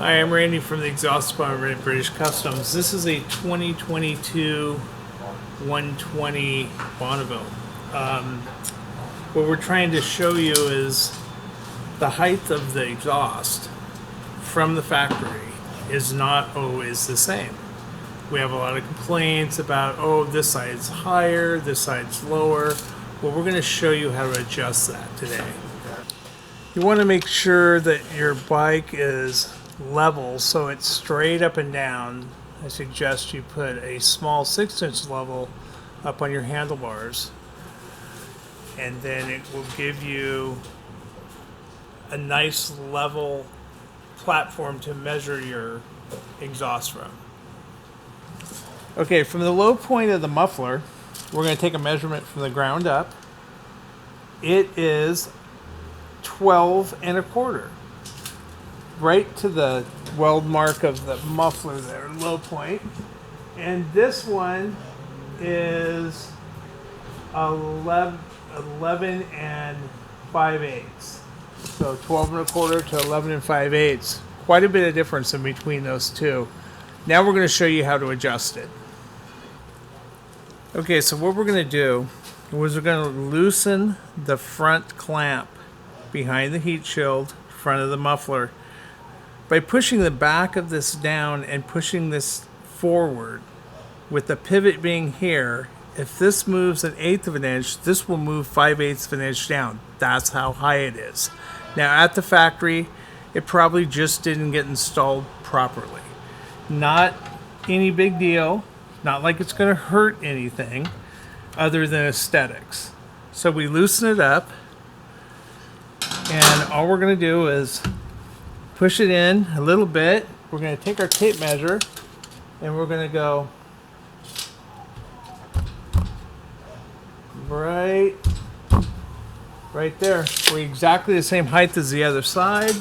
Hi, I'm Randy from the Exhaust Department at British Customs. This is a 2022 120 Bonneville. What we're trying to show you is the height of the exhaust from the factory is not always the same. We have a lot of complaints about, oh, this side's higher, this side's lower. Well, we're going to show you how to adjust that today. You want to make sure that your bike is level, so it's straight up and down. I suggest you put a small 6-inch level up on your handlebars, and then it will give you a nice level platform to measure your exhaust from. Okay, from the low point of the muffler, we're going to take a measurement from the ground up. It is 12 1/4. Right to the weld mark of the muffler there, low point. And this one is 11 5/8. So 12 1/4 to 11 5/8. Quite a bit of difference in between those two. Now we're going to show you how to adjust it. Okay, so what we're going to do is we're going to loosen the front clamp behind the heat shield, front of the muffler, by pushing the back of this down and pushing this forward, with the pivot being here. If this moves 1/8 of an inch, this will move 5/8 of an inch down. That's how high it is. Now at the factory, it probably just didn't get installed properly. Not any big deal. Not like it's going to hurt anything other than aesthetics. So we loosen it up, and all we're going to do is push it in a little bit. We're going to take our tape measure and we're going to go right there. We're exactly the same height as the other side.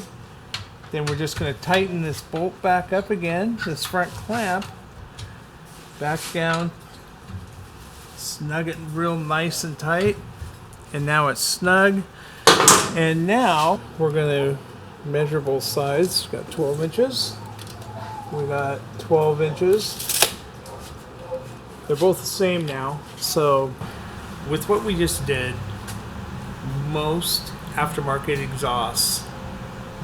Then we're just going to tighten this bolt back up again, this front clamp, back down, snug it real nice and tight, and now it's snug. And now we're going to measure both sides. We've got 12 inches. We got 12 inches. They're both the same now. So with what we just did, most aftermarket exhausts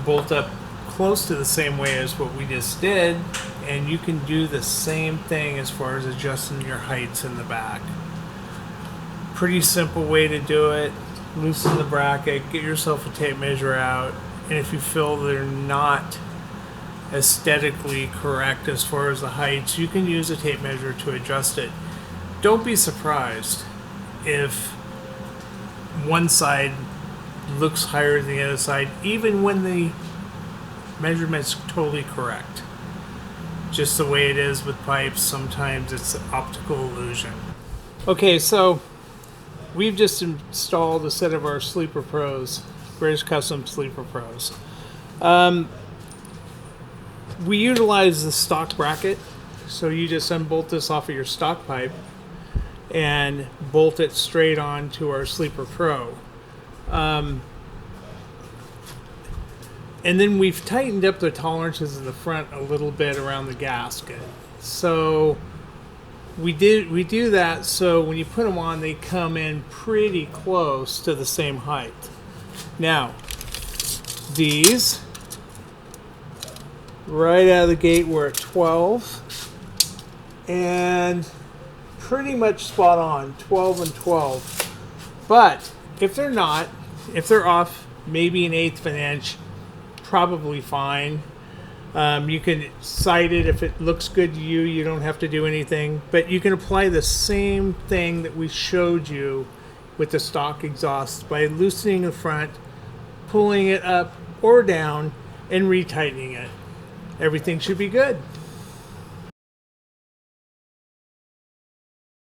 bolt up close to the same way as what we just did, and you can do the same thing as far as adjusting your heights in the back. Pretty simple way to do it. Loosen the bracket, get yourself a tape measure out, and if you feel they're not aesthetically correct as far as the heights, you can use a tape measure to adjust it. Don't be surprised if one side looks higher than the other side, even when the measurement's totally correct. Just the way it is with pipes, sometimes it's an optical illusion. Okay, so we've just installed a set of our Sleeper Pros, British Custom Sleeper Pros. We utilize the stock bracket, so you just unbolt this off of your stock pipe and bolt it straight on to our Sleeper Pro. And then we've tightened up the tolerances in the front a little bit around the gasket. So we do that so when you put them on, they come in pretty close to the same height. Now, these, right out of the gate, we're at 12, and pretty much spot on, 12 and 12. But if they're not, if they're off maybe 1/8 of an inch, probably fine. You can sight it if it looks good to you. You don't have to do anything, but you can apply the same thing that we showed you with the stock exhaust by loosening the front, pulling it up or down, and retightening it. Everything should be good.